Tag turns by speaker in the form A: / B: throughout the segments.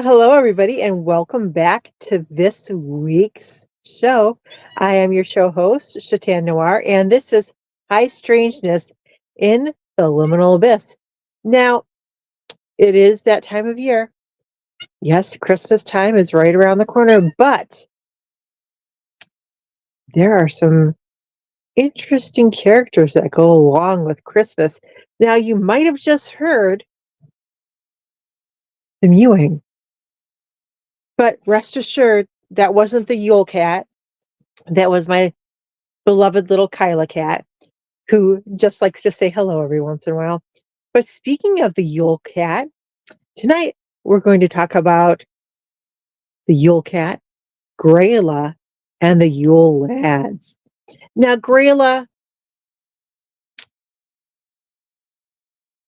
A: Well, hello, everybody, and welcome back to this week's show. I am your show host, SHETAN NOIR, and this is High Strangeness in the Liminal Abyss. Now, it is that time of year. Yes, Christmas time is right around the corner, but there are some interesting characters that go along with Christmas. Now, you might have just heard the mewing, but rest assured, that wasn't the Yule Cat. That was my beloved little Kyla cat, who just likes to say hello every once in a while. But speaking of the Yule cat, tonight we're going to talk about the Yule cat, Grayla, and the Yule lads. Now, Grayla,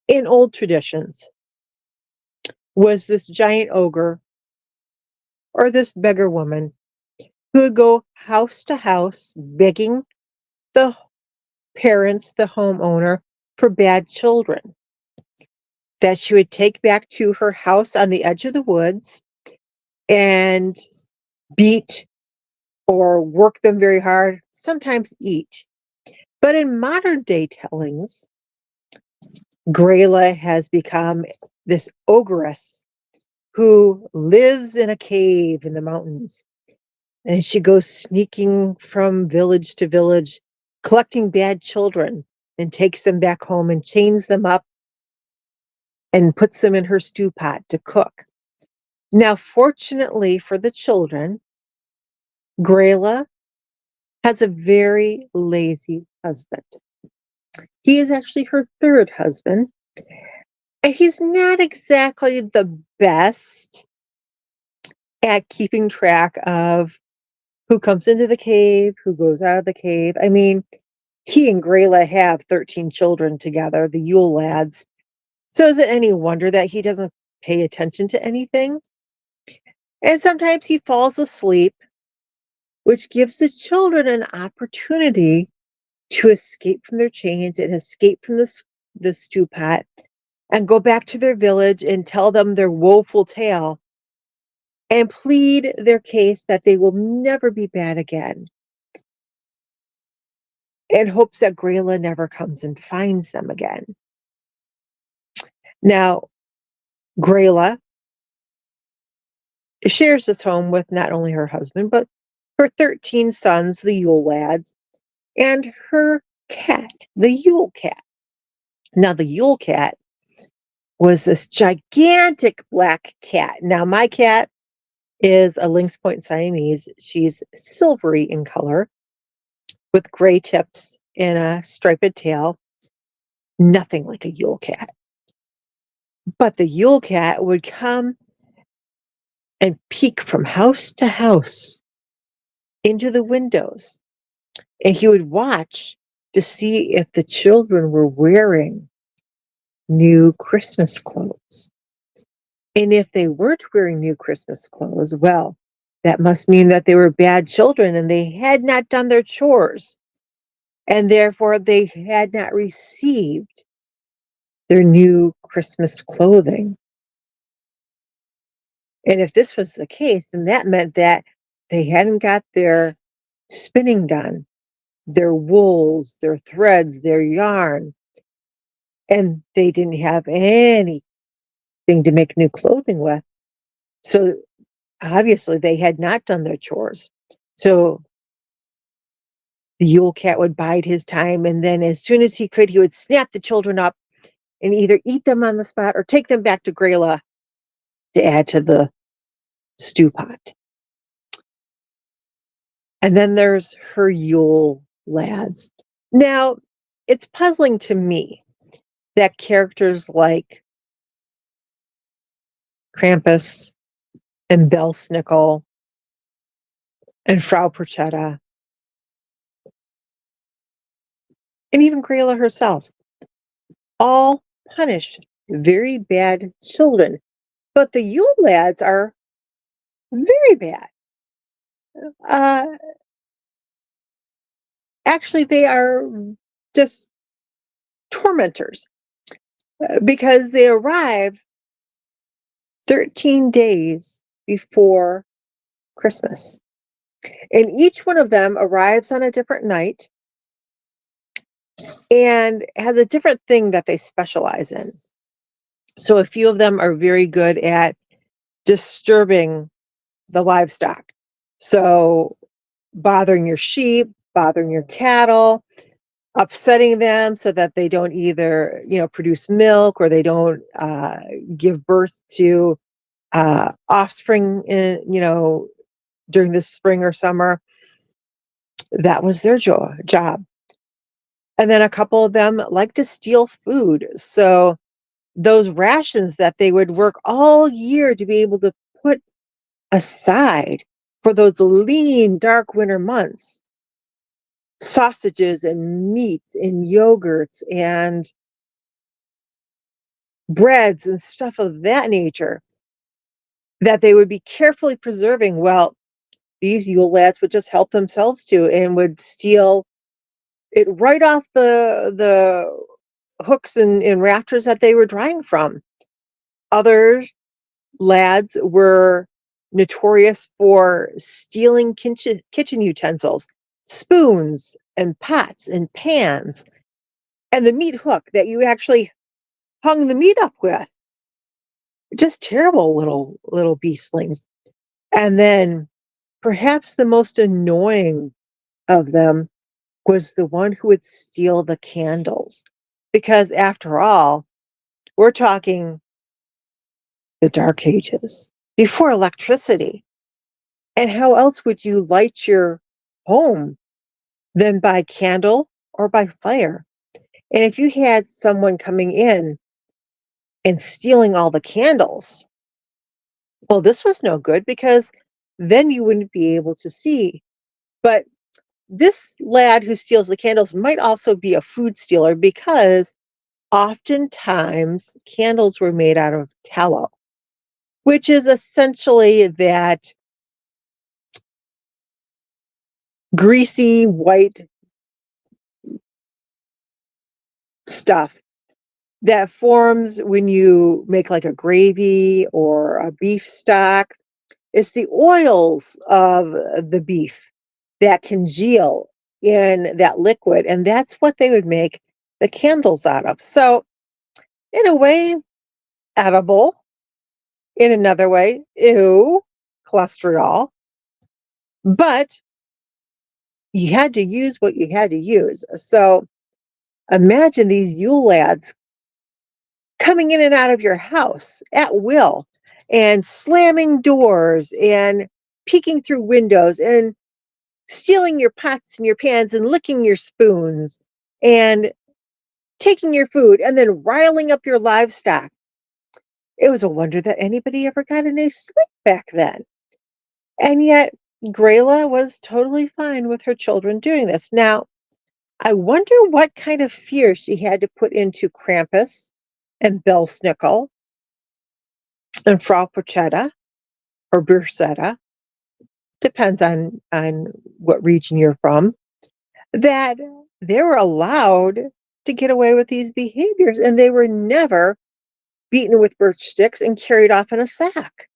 A: in old traditions, was this giant ogre or this beggar woman who would go house to house begging the parents, the homeowner, for bad children that she would take back to her house on the edge of the woods and beat or work them very hard, sometimes eat. But in modern day tellings, Grayla has become this ogress who lives in a cave in the mountains. And she goes sneaking from village to village, collecting bad children, and takes them back home and chains them up and puts them in her stew pot to cook. Now, fortunately for the children, Grayla has a very lazy husband. He is actually her third husband, and he's not exactly the best at keeping track of who comes into the cave, who goes out of the cave. I mean, he and Grayla have 13 children together, the Yule lads. So is it any wonder that he doesn't pay attention to anything? And sometimes he falls asleep, which gives the children an opportunity to escape from their chains and escape from the stew pot and go back to their village and tell them their woeful tale and plead their case that they will never be bad again, in hopes that Grayla never comes and finds them again. Now, Grayla shares this home with not only her husband, but her 13 sons, the Yule lads, and her cat, the Yule cat. Now, the Yule cat was this gigantic black cat. Now, my cat is a Lynx Point Siamese. She's silvery in color with gray tips and a striped tail. Nothing like a Yule cat. But the Yule cat would come and peek from house to house into the windows, and he would watch to see if the children were wearing new Christmas clothes. And if they weren't wearing new Christmas clothes, well, that must mean that they were bad children and they had not done their chores, and therefore they had not received their new Christmas clothing. And if this was the case, then that meant that they hadn't got their spinning done, their wools, their threads, their yarn, and they didn't have anything to make new clothing with. So obviously they had not done their chores. So the Yule cat would bide his time, and then as soon as he could, he would snap the children up and either eat them on the spot or take them back to Grayla to add to the stew pot. And then there's her Yule lads. Now, it's puzzling to me that characters like Krampus and Belsnickel and Frau Perchetta and even Grayla herself all punish very bad children. But the Yule lads are very bad. Uh, Actually, they are just tormentors because they arrive 13 days before Christmas. And each one of them arrives on a different night and has a different thing that they specialize in. So a few of them are very good at disturbing the livestock. So bothering your sheep, bothering your cattle, upsetting them so that they don't either, produce milk or they don't give birth to offspring during the spring or summer. That was their job. And then a couple of them like to steal food. So those rations that they would work all year to be able to put aside for those lean, dark winter months, sausages and meats and yogurts and breads and stuff of that nature that they would be carefully preserving. Well, these Yule lads would just help themselves to and would steal it right off the hooks and rafters that they were drying from. Other lads were notorious for stealing kitchen utensils, spoons and pots and pans, and the meat hook that you actually hung the meat up with. Just terrible little beastlings. And then perhaps the most annoying of them was the one who would steal the candles. Because after all, we're talking the Dark Ages, before electricity. And how else would you light your home than by candle or by fire? And if you had someone coming in and stealing all the candles, well, this was no good because then you wouldn't be able to see. But this lad who steals the candles might also be a food stealer because oftentimes candles were made out of tallow, which is essentially that greasy white stuff that forms when you make like a gravy or a beef stock. It's the oils of the beef that congeal in that liquid, and that's what they would make the candles out of. So, in a way, edible. In another way, ew, cholesterol. But you had to use what you had to use. So, imagine these Yule lads coming in and out of your house at will and slamming doors and peeking through windows and stealing your pots and your pans and licking your spoons and taking your food and then riling up your livestock. It was a wonder that anybody ever got any sleep back then. And yet, Grayla was totally fine with her children doing this. Now, I wonder what kind of fear she had to put into Krampus and Belsnickel and Frau Porchetta or Bursetta, depends on what region you're from, that they were allowed to get away with these behaviors and they were never beaten with birch sticks and carried off in a sack.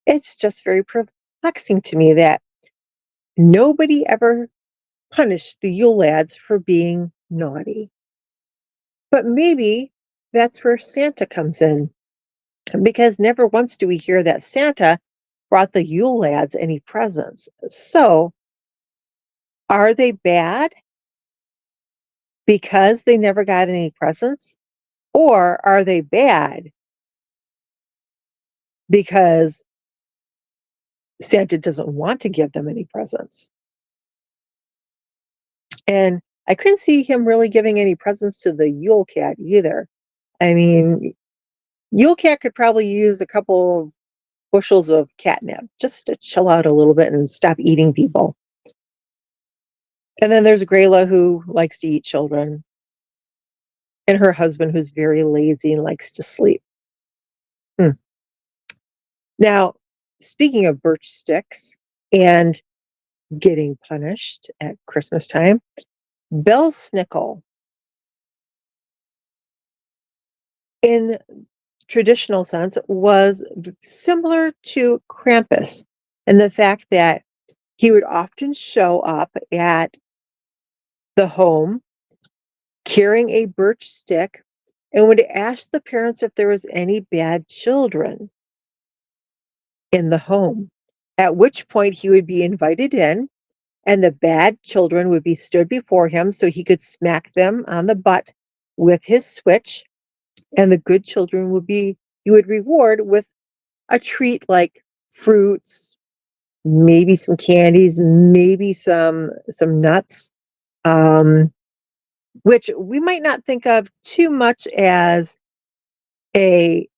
A: It's just very perplexing to me that nobody ever punished the Yule lads for being naughty. But maybe that's where Santa comes in, because never once do we hear that Santa brought the Yule lads any presents. So, are they bad because they never got any presents? Or are they bad because Santa doesn't want to give them any presents? And I couldn't see him really giving any presents to the Yule cat either. I mean, Yule cat could probably use a couple of bushels of catnip just to chill out a little bit and stop eating people. And then there's Grayla, who likes to eat children, and her husband, who's very lazy and likes to sleep. Hmm. Now, speaking of birch sticks and getting punished at Christmas time, Belsnickel in traditional sense, was similar to Krampus in the fact that he would often show up at the home carrying a birch stick and would ask the parents if there was any bad children in the home, at which point he would be invited in and the bad children would be stood before him so he could smack them on the butt with his switch, and the good children would be he would reward with a treat like fruits, maybe some candies, maybe some nuts, um, which we might not think of too much as a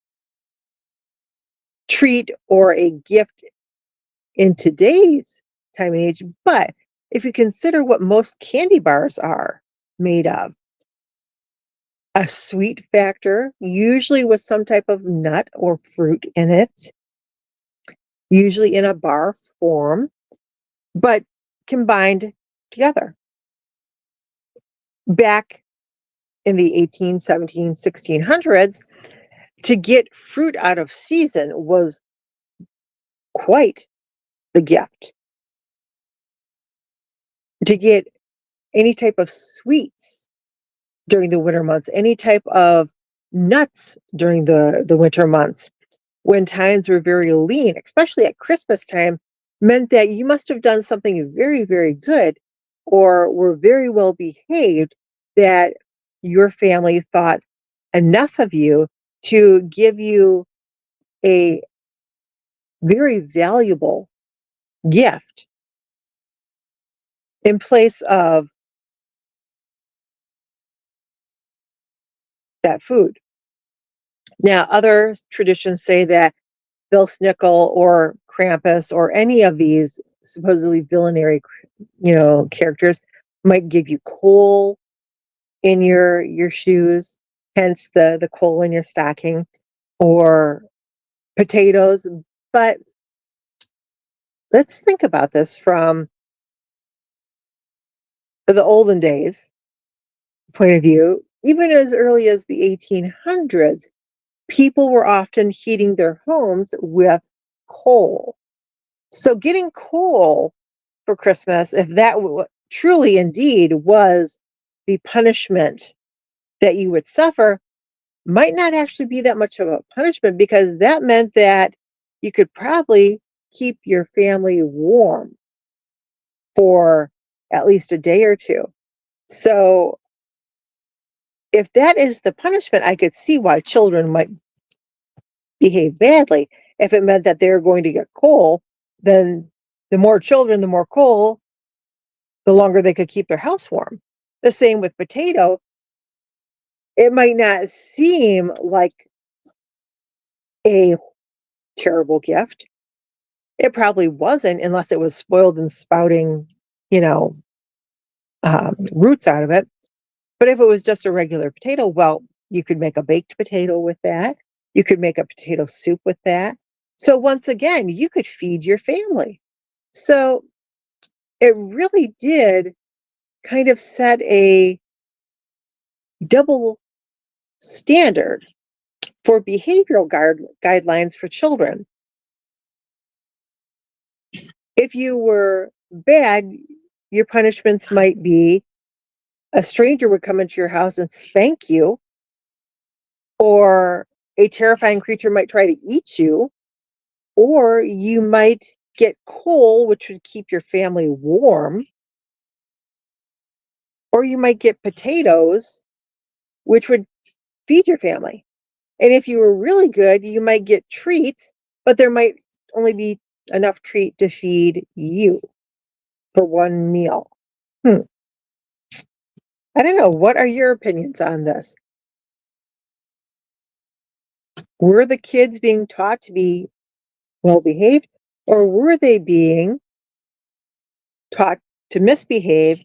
A: treat or a gift in today's time and age. But if you consider what most candy bars are made of, a sweet factor, usually with some type of nut or fruit in it, usually in a bar form, but combined together. Back in the 18, 17, 1600s, to get fruit out of season was quite the gift. To get any type of sweets during the winter months, any type of nuts during the winter months, when times were very lean, especially at Christmas time, meant that you must have done something very, very good or were very well behaved, that your family thought enough of you to give you a very valuable gift in place of that food. Now, other traditions say that Belsnickel or Krampus or any of these supposedly villainary, characters might give you coal in your shoes, hence the coal in your stocking, or potatoes. But let's think about this from the olden days point of view. Even as early as the 1800s, people were often heating their homes with coal. So getting coal for Christmas, if that truly indeed was the punishment that you would suffer, might not actually be that much of a punishment, because that meant that you could probably keep your family warm for at least a day or two. So if that is the punishment, I could see why children might behave badly. If it meant that they're going to get coal, then the more children, the more coal, the longer they could keep their house warm. The same with potato. It might not seem like a terrible gift. It probably wasn't, unless it was spoiled and spouting, you know, roots out of it. But if it was just a regular potato, well, you could make a baked potato with that. You could make a potato soup with that. So once again, you could feed your family. So it really did kind of set a double standard for behavioral guidelines for children. If you were bad, your punishments might be a stranger would come into your house and spank you, or a terrifying creature might try to eat you, or you might get coal, which would keep your family warm, or you might get potatoes, which would feed your family. And if you were really good, you might get treats, but there might only be enough treat to feed you for one meal. Hmm. I don't know. What are your opinions on this? Were the kids being taught to be well behaved, or were they being taught to misbehave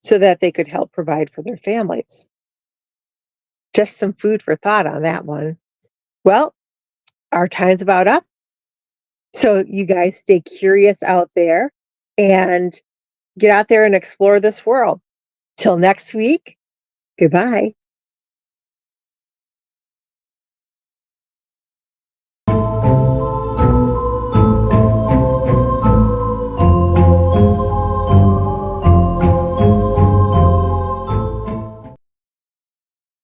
A: so that they could help provide for their families? Just some food for thought on that one. Well, our time's about up. So you guys stay curious out there and get out there and explore this world. Till next week, goodbye.